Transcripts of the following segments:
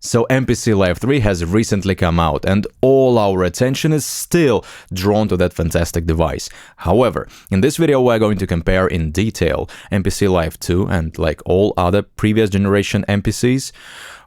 So MPC Live 3 has recently come out, and all our attention is still drawn to that fantastic device. However, in this video we're going to compare in detail MPC Live 2 and like all other previous generation MPCs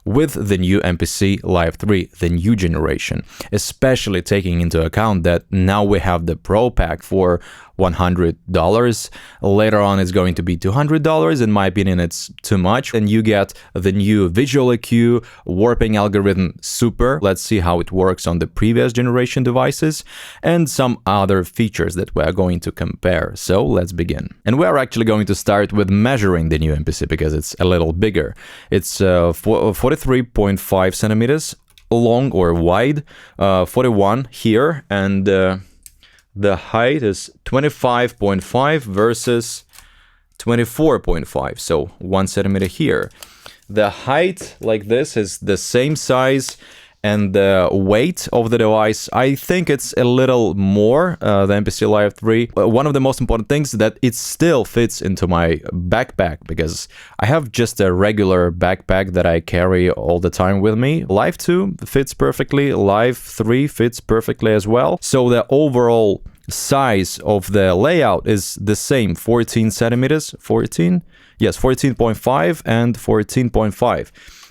with the new MPC Live 3, the new generation, especially taking into account that now we have the Pro Pack for $100. Later on it's going to be $200. In my opinion, it's too much. And you get the new visual EQ, warping algorithm Super. Let's see how it works on the previous generation devices, and some other features that we're going to compare. So let's begin. And we're actually going to start with measuring the new MPC because it's a little bigger. It's 43.5 centimeters long or wide, 41 here, and the height is 25.5 versus 24.5, so 1 centimeter here. The height like this is the same size, and the weight of the device, I think it's a little more, the MPC Live 3. One of the most important things is that it still fits into my backpack, because I have just a regular backpack that I carry all the time with me. Live 2 fits perfectly, Live 3 fits perfectly as well. So the overall size of the layout is the same, 14 centimeters, 14? Yes, 14.5 and 14.5.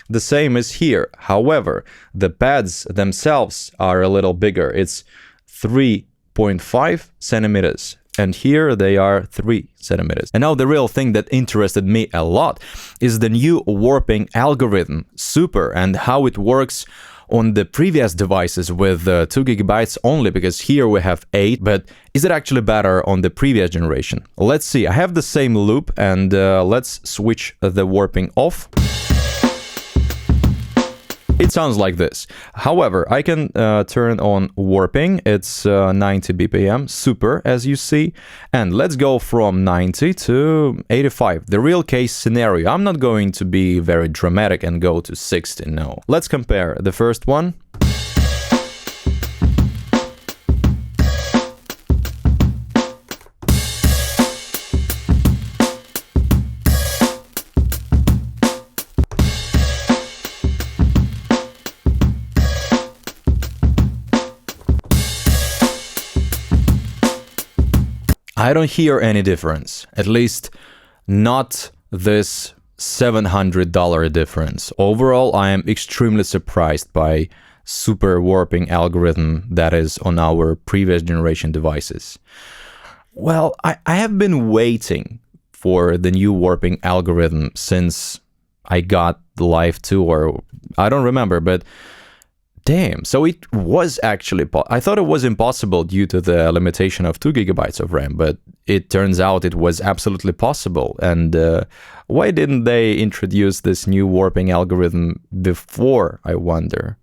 The same as here. However, the pads themselves are a little bigger. It's 3.5 centimeters. And here they are 3 centimeters. And now the real thing that interested me a lot is the new warping algorithm, Super, and how it works on the previous devices with 2 gigabytes only, because here we have 8, but is it actually better on the previous generation? Let's see. I have the same loop, and let's switch the warping off. It sounds like this. However, I can turn on warping. It's 90 BPM, Super, as you see. And let's go from 90 to 85. The real case scenario. I'm not going to be very dramatic and go to 60, no. Let's compare the first one. I don't hear any difference, at least not this $700 difference. Overall, I am extremely surprised by Super warping algorithm that is on our previous generation devices. Well, I have been waiting for the new warping algorithm since I got the Live 2, or I don't remember, but damn, so it was actually, I thought it was impossible due to the limitation of 2 gigabytes of RAM, but it turns out it was absolutely possible. And why didn't they introduce this new warping algorithm before, I wonder?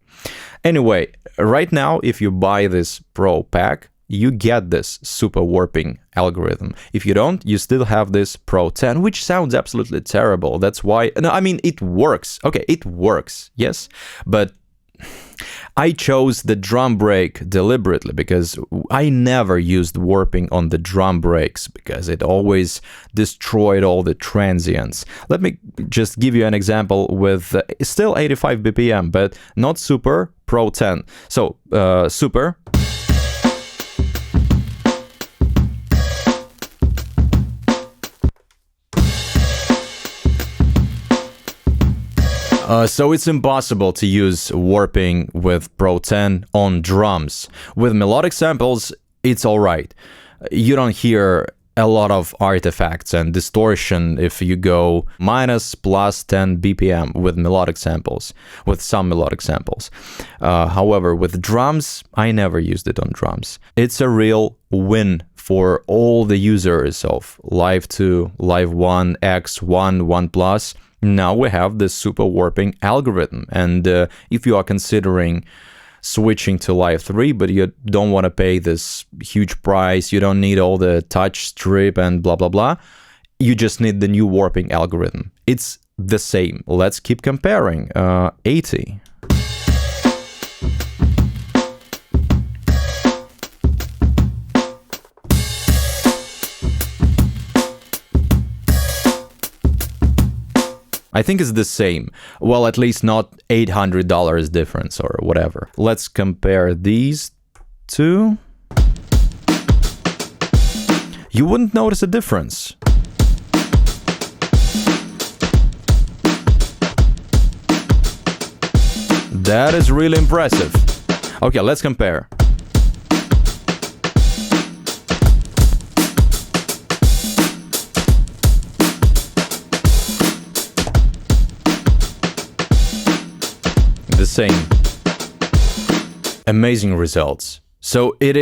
Anyway, right now, if you buy this Pro Pack, you get this Super warping algorithm. If you don't, you still have this Pro 10, which sounds absolutely terrible. That's why, no, I mean, it works. Okay, it works, yes, but I chose the drum brake deliberately because I never used warping on the drum brakes because it always destroyed all the transients. Let me just give you an example with still 85 BPM, but not Super, Pro 10. So, Super. So it's impossible to use warping with Pro 10 on drums. With melodic samples, it's alright. You don't hear a lot of artifacts and distortion if you go minus plus 10 BPM with melodic samples, with some melodic samples. However, with drums, I never used it on drums. It's a real win for all the users of Live 2, Live 1, X1, 1 Plus. Now we have this Super warping algorithm, and if you are considering switching to Live 3, but you don't want to pay this huge price, you don't need all the touch strip and blah blah blah, you just need the new warping algorithm. It's the same. Let's keep comparing. 80. I think it's the same. Well, at least not $800 difference or whatever. Let's compare these two. You wouldn't notice a difference. That is really impressive. Okay, let's compare. The same. Amazing results. So it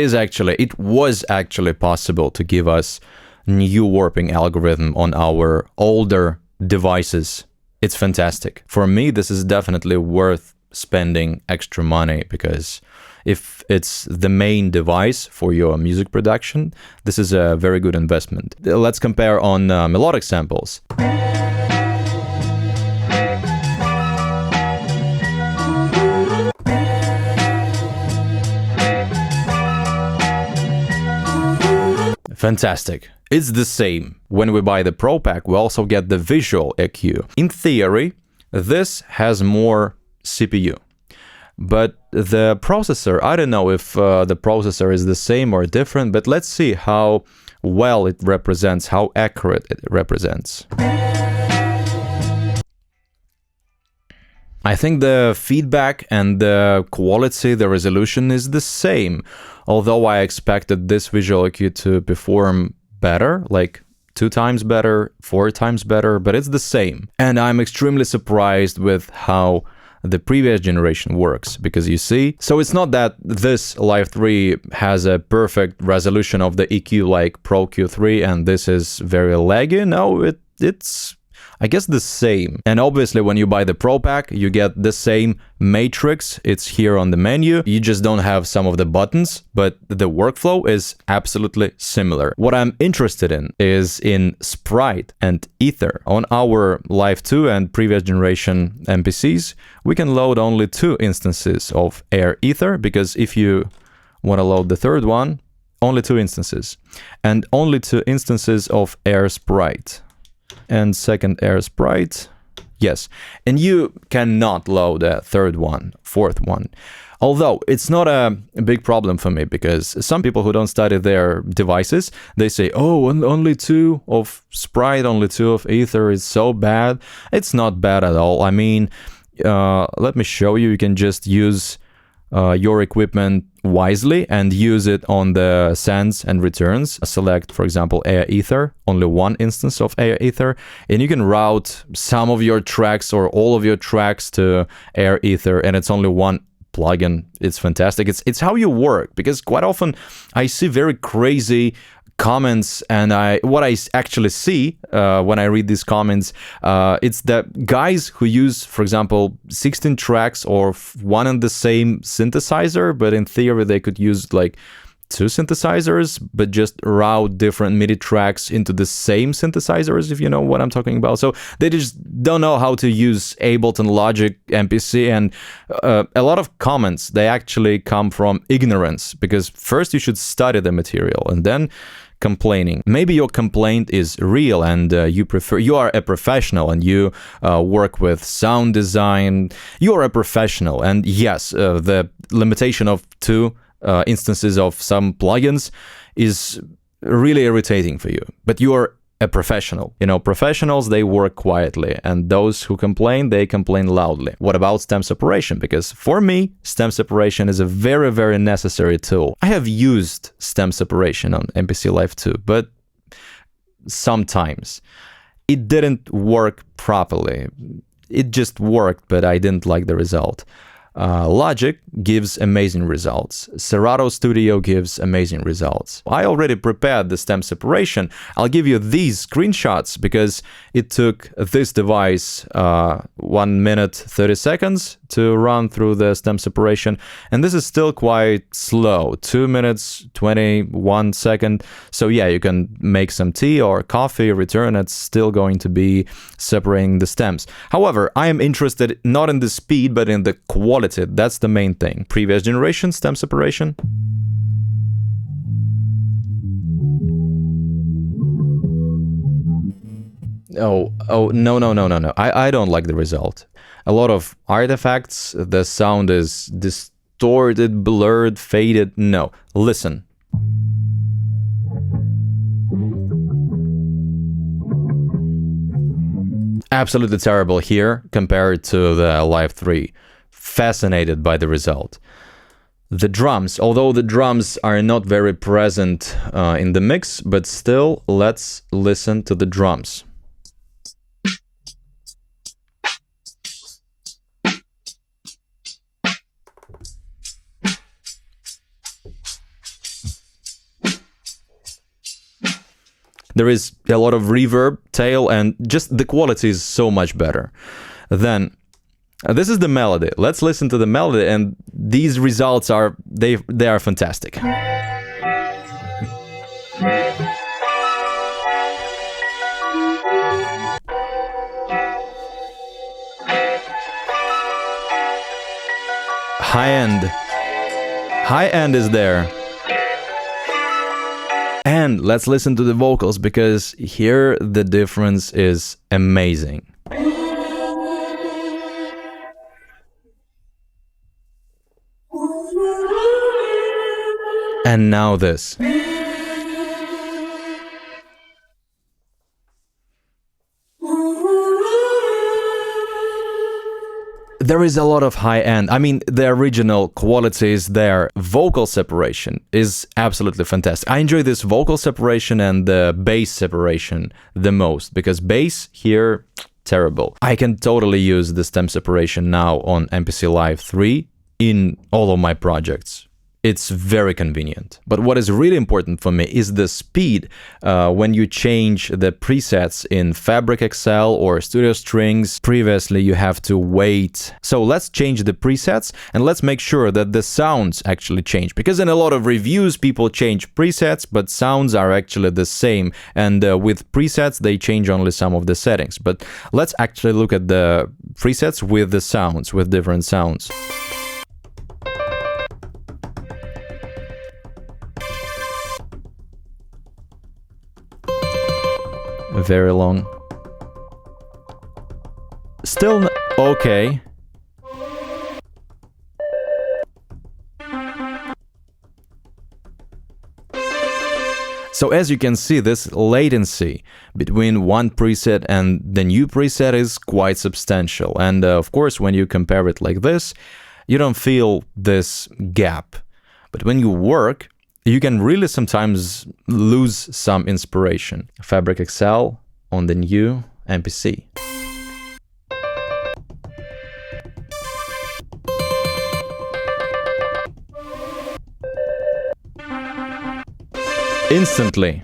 was actually possible to give us new warping algorithm on our older devices. It's fantastic. For me, this is definitely worth spending extra money, because if it's the main device for your music production, this is a very good investment. Let's compare on melodic samples. Fantastic. It's the same. When we buy the Pro Pack, we also get the visual EQ. In theory, this has more CPU. But the processor, I don't know if the processor is the same or different, but let's see how well it represents, how accurate it represents. I think the feedback and the quality, the resolution is the same, although I expected this visual EQ to perform better, like 2 times better, 4 times better, but it's the same. And I'm extremely surprised with how the previous generation works, because you see, so it's not that this Live 3 has a perfect resolution of the EQ like Pro Q3 and this is very laggy. No, it's I guess the same. And obviously when you buy the Pro Pack, you get the same matrix. It's here on the menu. You just don't have some of the buttons, but the workflow is absolutely similar. What I'm interested in is in Sprite and Ether. On our Live 2 and previous generation MPCs, we can load only 2 instances of Air Ether, because if you want to load the third one, only 2 instances. And only 2 instances of Air Sprite. And second Air Sprite, yes. And you cannot load a third one, fourth one. Although it's not a big problem for me, because some people who don't study their devices, they say, oh, only 2 of Sprite, only 2 of Ether is so bad. It's not bad at all. I mean, let me show you. You can just use your equipment wisely and use it on the sends and returns. Select, for example, Air Ether, only 1 instance of Air Ether, and you can route some of your tracks or all of your tracks to Air Ether, and it's only 1 plugin. It's fantastic. It's how you work, because quite often I see very crazy comments, and what I actually see when I read these comments, it's that guys who use, for example, 16 tracks or one and the same synthesizer, but in theory they could use like 2 synthesizers, but just route different MIDI tracks into the same synthesizers, if you know what I'm talking about. So they just don't know how to use Ableton, Logic, MPC, and a lot of comments, they actually come from ignorance, because first you should study the material and then complaining. Maybe your complaint is real and you are a professional and you work with sound design. You are a professional, and yes, the limitation of 2 instances of some plugins is really irritating for you, but you are a professional. You know, professionals, they work quietly, and those who complain, they complain loudly. What about stem separation? Because for me, stem separation is a very, very necessary tool. I have used stem separation on MPC Live 2, but sometimes it didn't work properly. It just worked, but I didn't like the result. Logic gives amazing results. Serato Studio gives amazing results. I already prepared the stem separation. I'll give you these screenshots because it took this device 1 minute 30 seconds to run through the stem separation, and this is still quite slow, 2 minutes 21 seconds. So yeah, you can make some tea or coffee, return, it's still going to be separating the stems. However, I am interested not in the speed but in the quality. That's the main thing. Previous generation stem separation. Oh, no. I don't like the result. A lot of artifacts, the sound is distorted, blurred, faded. No, listen. Absolutely terrible here compared to the Live 3. Fascinated by the result. The drums, although the drums are not very present in the mix, but still, let's listen to the drums. There is a lot of reverb, tail, and just the quality is so much better. Then, this is the melody. Let's listen to the melody, and these results are, they are fantastic. High end is there. And let's listen to the vocals, because here the difference is amazing. And now this. There is a lot of high end. I mean, the original quality is there. Vocal separation is absolutely fantastic. I enjoy this vocal separation and the bass separation the most, because bass here, terrible. I can totally use the stem separation now on MPC Live 3 in all of my projects. It's very convenient. But what is really important for me is the speed when you change the presets in Fabric XL or Studio Strings. Previously, you have to wait. So let's change the presets and let's make sure that the sounds actually change. Because in a lot of reviews, people change presets, but sounds are actually the same. And with presets, they change only some of the settings. But let's actually look at the presets with the sounds, with different sounds. Very long. Still okay. So as you can see, this latency between one preset and the new preset is quite substantial. And of course, when you compare it like this, you don't feel this gap. But when you work, you can really sometimes lose some inspiration. Fabric XL on the new MPC. Instantly.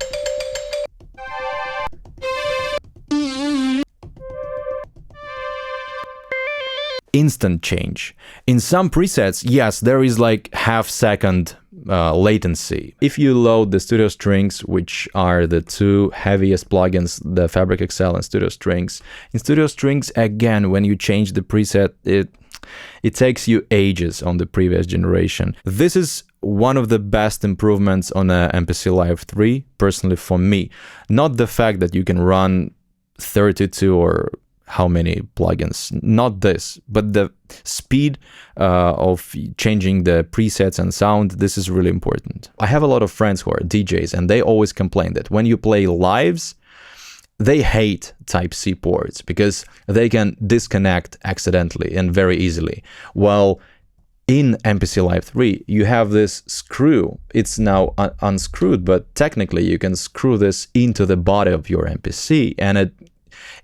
Instant change. In some presets, yes, there is like half-second latency. If you load the Studio Strings, which are the two heaviest plugins, the Fabric XL and Studio Strings, in Studio Strings, again, when you change the preset, it takes you ages on the previous generation. This is one of the best improvements on a MPC Live 3, personally for me. Not the fact that you can run 32 or how many plugins, not this, but the speed of changing the presets and sound. This is really important. I have a lot of friends who are DJs, and they always complain that when you play lives, they hate Type-C ports because they can disconnect accidentally and very easily. While in MPC Live 3, you have this screw. It's now unscrewed, but technically you can screw this into the body of your MPC, and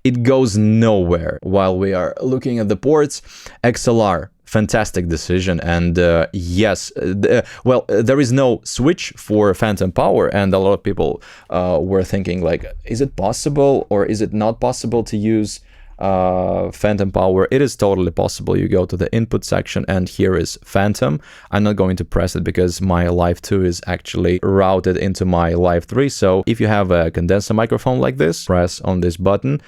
it goes nowhere. While we are looking at the ports, XLR, fantastic decision. And yes, well, there is no switch for Phantom power, and a lot of people were thinking like, is it possible or is it not possible to use Phantom power? It is totally possible. You go to the input section and here is Phantom. I'm not going to press it because my Live 2 is actually routed into my Live 3. So if you have a condenser microphone like this, press on this button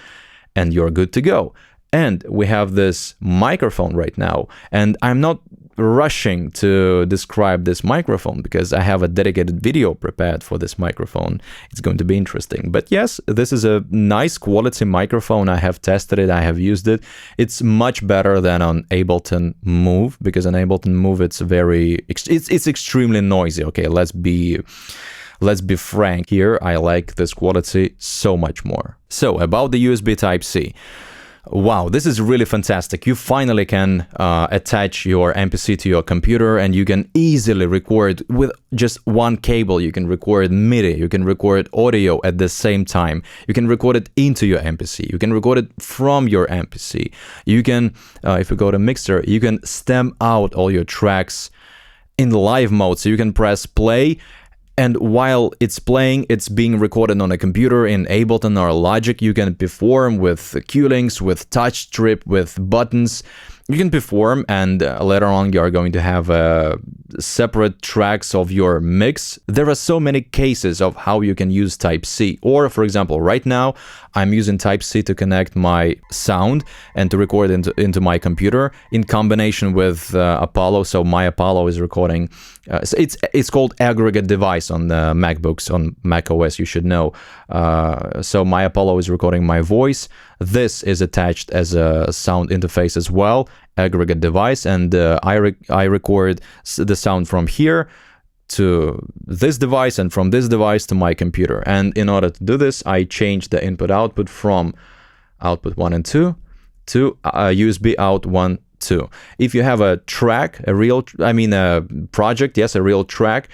and you're good to go. And we have this microphone right now, and I'm not rushing to describe this microphone because I have a dedicated video prepared for this microphone. It's going to be interesting. But yes, this is a nice quality microphone. I have tested it, I have used it. It's much better than on Ableton Move, because on Ableton Move it's extremely noisy. Okay, let's be frank here. I like this quality so much more. So about the USB Type-C. Wow, this is really fantastic. You finally can attach your MPC to your computer, and you can easily record with just one cable. You can record MIDI, you can record audio at the same time. You can record it into your MPC. You can record it from your MPC. You can, if you go to Mixer, you can stem out all your tracks in live mode. So you can press play, and while it's playing, it's being recorded on a computer in Ableton or Logic. You can perform with Q-links, with touch strip, with buttons. You can perform, and later on you are going to have separate tracks of your mix. There are so many cases of how you can use Type-C. Or, for example, right now I'm using Type-C to connect my sound and to record into my computer in combination with Apollo. So my Apollo is recording. So it's called aggregate device on the MacBooks, on macOS, you should know. So my Apollo is recording my voice. This is attached as a sound interface as well, aggregate device, and I record the sound from here to this device and from this device to my computer. And in order to do this, I change the input-output from output 1 and 2 to USB out 1, 2. If you have a track, a project, yes, a real track,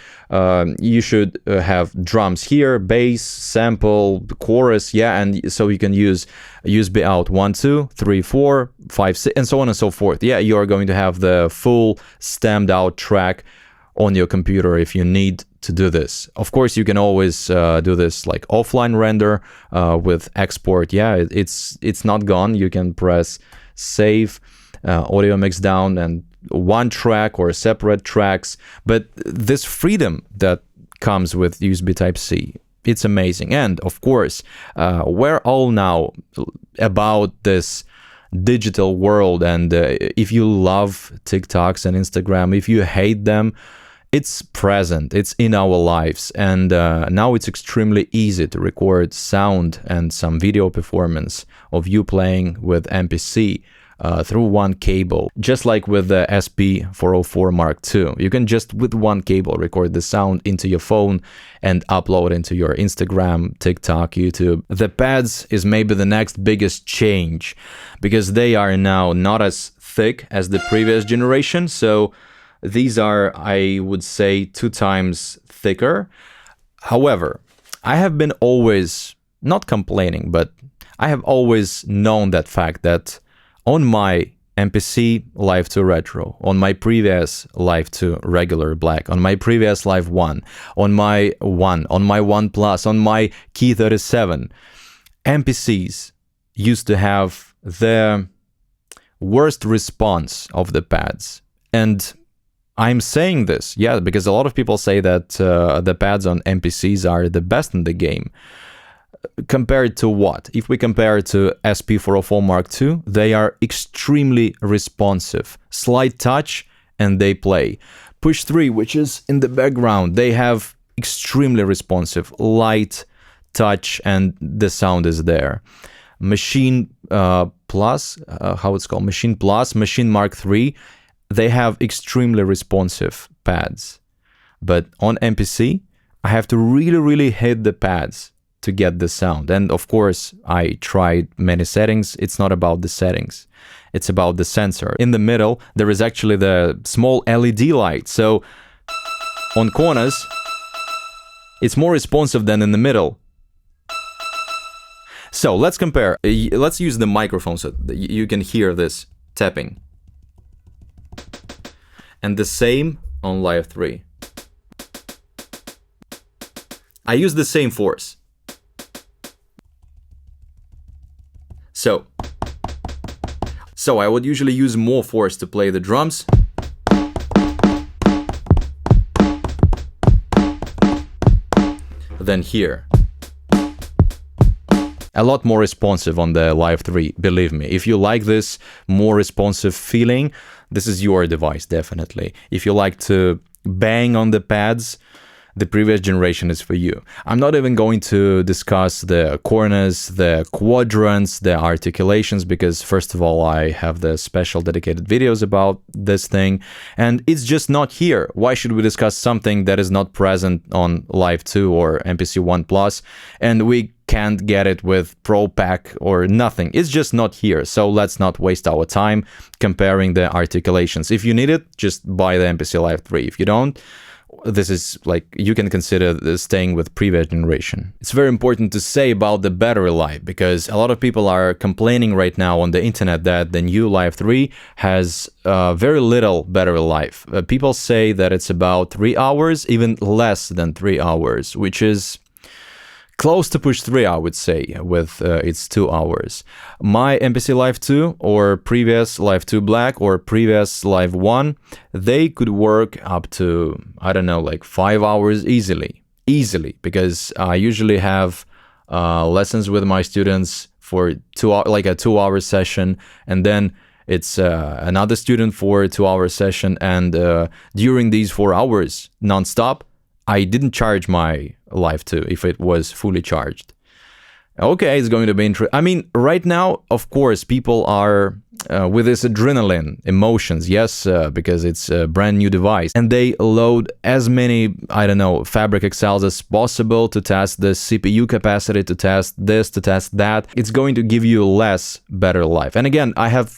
you should have drums here, bass, sample, chorus, yeah, and so you can use USB out 1, 2, 3, 4, 5, 6, and so on and so forth. Yeah, you are going to have the full stemmed out track on your computer if you need to do this. Of course, you can always do this like offline render with export. Yeah, it's not gone. You can press save, audio mix down, and one track or separate tracks. But this freedom that comes with USB Type-C, it's amazing. And of course, we're all now about this digital world, and if you love TikToks and Instagram, if you hate them, it's present, it's in our lives, and now it's extremely easy to record sound and some video performance of you playing with MPC through one cable, just like with the SP404 Mark II. You can just with one cable record the sound into your phone and upload into your Instagram, TikTok, YouTube. The pads is maybe the next biggest change, because they are now not as thick as the previous generation. So these are, I would say, 2 times thicker. However, I have been always not complaining, but I have always known that fact that on my MPC Live 2 Retro, on my previous Live 2 regular black, on my previous Live 1, on my 1, on my 1 Plus, on my Key 37, MPCs used to have the worst response of the pads. And I'm saying this, yeah, because a lot of people say that the pads on MPCs are the best in the game. Compared to what? If we compare to SP404 Mark II, they are extremely responsive. Slight touch and they play. Push 3, which is in the background, they have extremely responsive, light touch, and the sound is there. Machine Plus, how it's called? Machine Plus, Machine Mark III, they have extremely responsive pads. But on MPC, I have to really hit the pads to get the sound. And of course, I tried many settings. It's not about the settings. It's about the sensor. In the middle, there is actually the small LED light. So on corners, it's more responsive than in the middle. So let's compare. Let's use the microphone so you can hear this tapping. And the same on Live 3. I use the same force. So I would usually use more force to play the drums. Than here. A lot more responsive on the Live 3, believe me. If you like this more responsive feeling, this is your device, definitely. If you like to bang on the pads, the previous generation is for you. I'm not even going to discuss the corners, the quadrants, the articulations, because first of all, I have the special dedicated videos about this thing, and it's just not here. Why should we discuss something that is not present on Live 2 or MPC 1 Plus, and we can't get it with Pro Pack or nothing? It's just not here, so let's not waste our time comparing the articulations. If you need it, just buy the MPC Live 3. If you don't, this is like, you can consider staying with previous generation. It's very important to say about the battery life, because a lot of people are complaining right now on the internet that the new Live 3 has very little battery life. People say that it's about 3 hours, even less than 3 hours, which is close to push 3, I would say, with its 2 hours. My MPC Live 2 or previous Live 2 Black or previous Live 1, they could work up to, I don't know, like 5 hours easily, because I usually have lessons with my students for 2 hours, like a 2-hour session, and then it's another student for a 2-hour session, and during these 4 hours non-stop, I didn't charge my Live 2 if it was fully charged. Okay, it's going to be interesting. I mean, right now, of course, people are with this adrenaline, emotions, yes, because it's a brand new device, and they load as many, I don't know, Fabric Excels as possible to test the CPU capacity, to test this, to test that. It's going to give you less battery life. And again, I have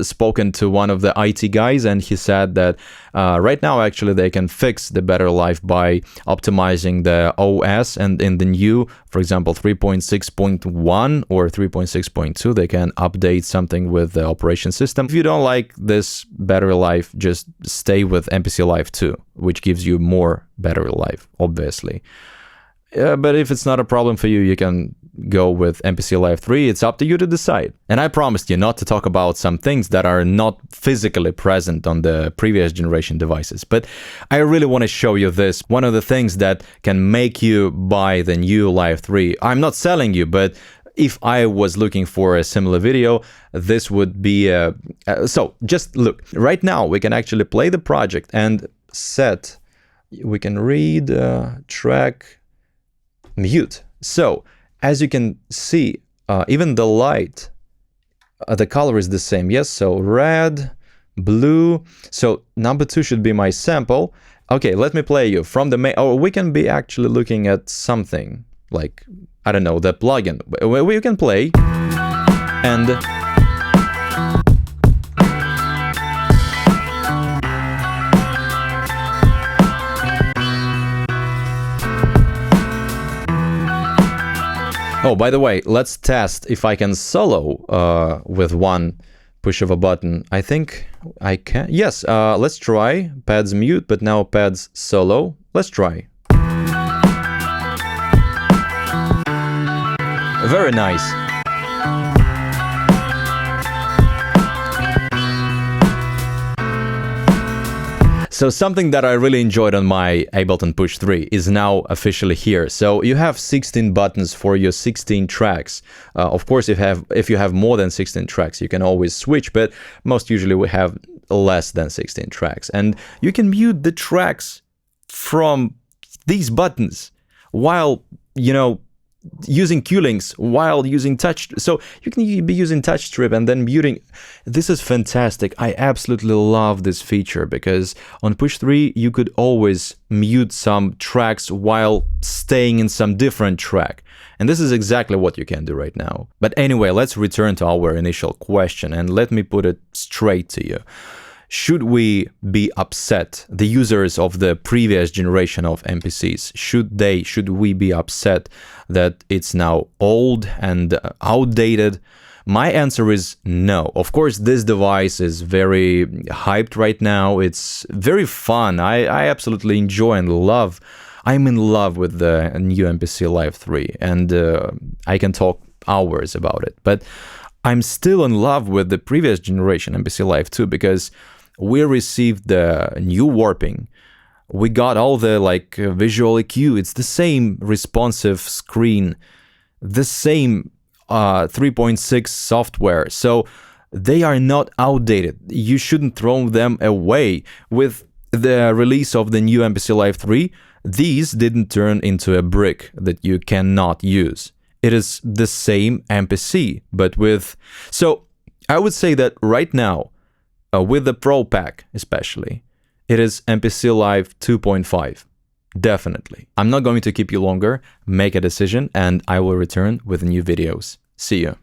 spoken to one of the IT guys, and he said that right now, actually, they can fix the battery life by optimizing the OS, and in the new, for example, 3.6.1 or 3.6.2, they can update something with the operation system. If you don't like this battery life, just stay with MPC Live 2, which gives you more battery life, obviously. But if it's not a problem for you, you can go with MPC Live 3. It's up to you to decide. And I promised you not to talk about some things that are not physically present on the previous generation devices. But I really want to show you this. One of the things that can make you buy the new Live 3. I'm not selling you, but if I was looking for a similar video, this would be so just look. Right now, we can actually play the project and set. We can read track mute. So as you can see, even the light, the color is the same. Yes, so red, blue. So number 2 should be my sample. Okay, let me play you from the main. Oh, we can be actually looking at something like, I don't know, the plugin. We can play and oh, by the way, let's test if I can solo with one push of a button. I think I can. Yes, let's try. Pads mute, but now pads solo. Let's try. Very nice. So something that I really enjoyed on my Ableton Push 3 is now officially here. So you have 16 buttons for your 16 tracks. Of course, if you have more than 16 tracks, you can always switch, but most usually we have less than 16 tracks. And you can mute the tracks from these buttons while, you know, using Q-links, while using touch. So you can be using touch strip and then muting. This is fantastic. I absolutely love this feature because on Push 3 you could always mute some tracks while staying in some different track. And this is exactly what you can do right now. But anyway, let's return to our initial question and let me put it straight to you. Should we be upset, the users of the previous generation of MPCs, should we be upset that it's now old and outdated? My answer is no. Of course, this device is very hyped right now. It's very fun. I absolutely enjoy and love. I'm in love with the new MPC Live 3, and I can talk hours about it. But I'm still in love with the previous generation MPC Live 2 because we received the new warping. We got all the visual EQ. It's the same responsive screen, the same 3.6 software. So they are not outdated. You shouldn't throw them away. With the release of the new MPC Live 3, these didn't turn into a brick that you cannot use. It is the same MPC, but with... So I would say that right now, with the Pro Pack especially, it is MPC Live 2.5. Definitely. I'm not going to keep you longer. Make a decision and I will return with new videos. See you.